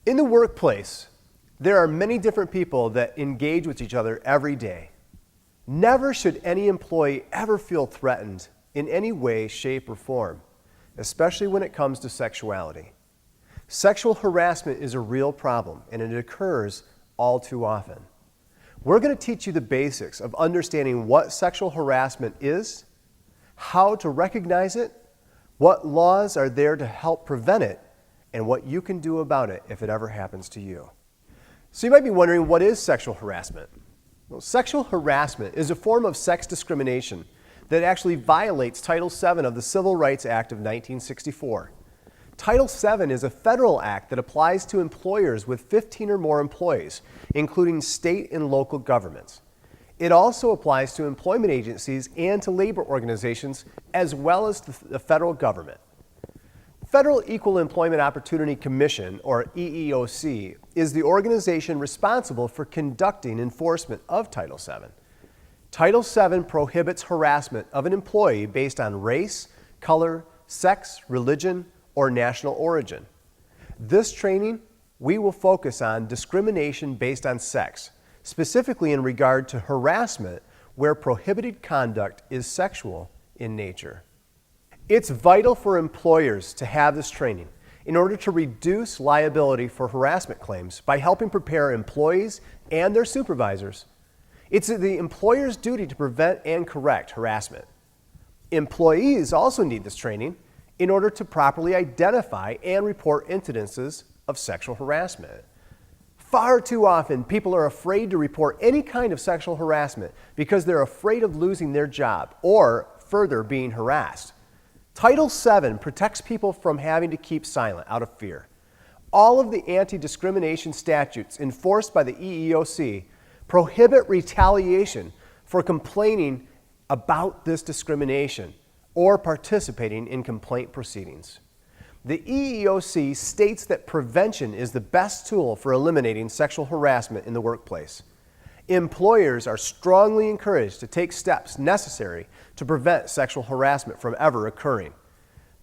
In the workplace, there are many different people that engage with each other every day. Never should any employee ever feel threatened in any way, shape, or form, especially when it comes to sexuality. Sexual harassment is a real problem, and it occurs all too often. We're going to teach you the basics of understanding what sexual harassment is, how to recognize it, what laws are there to help prevent it, and what you can do about it if it ever happens to you. So you might be wondering, what is sexual harassment? Well, sexual harassment is a form of sex discrimination that actually violates Title VII of the Civil Rights Act of 1964. Title VII is a federal act that applies to employers with 15 or more employees, including state and local governments. It also applies to employment agencies and to labor organizations, as well as the federal government. Federal Equal Employment Opportunity Commission, or EEOC, is the organization responsible for conducting enforcement of Title VII. Title VII prohibits harassment of an employee based on race, color, sex, religion, or national origin. This training, we will focus on discrimination based on sex, specifically in regard to harassment where prohibited conduct is sexual in nature. It's vital for employers to have this training in order to reduce liability for harassment claims by helping prepare employees and their supervisors. It's the employer's duty to prevent and correct harassment. Employees also need this training in order to properly identify and report incidences of sexual harassment. Far too often, people are afraid to report any kind of sexual harassment because they're afraid of losing their job or further being harassed. Title VII protects people from having to keep silent out of fear. All of the anti-discrimination statutes enforced by the EEOC prohibit retaliation for complaining about this discrimination or participating in complaint proceedings. The EEOC states that prevention is the best tool for eliminating sexual harassment in the workplace. Employers are strongly encouraged to take steps necessary to prevent sexual harassment from ever occurring.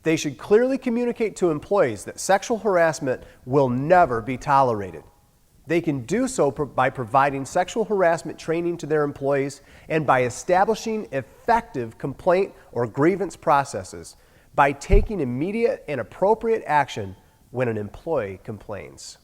They should clearly communicate to employees that sexual harassment will never be tolerated. They can do so by providing sexual harassment training to their employees and by establishing effective complaint or grievance processes by taking immediate and appropriate action when an employee complains.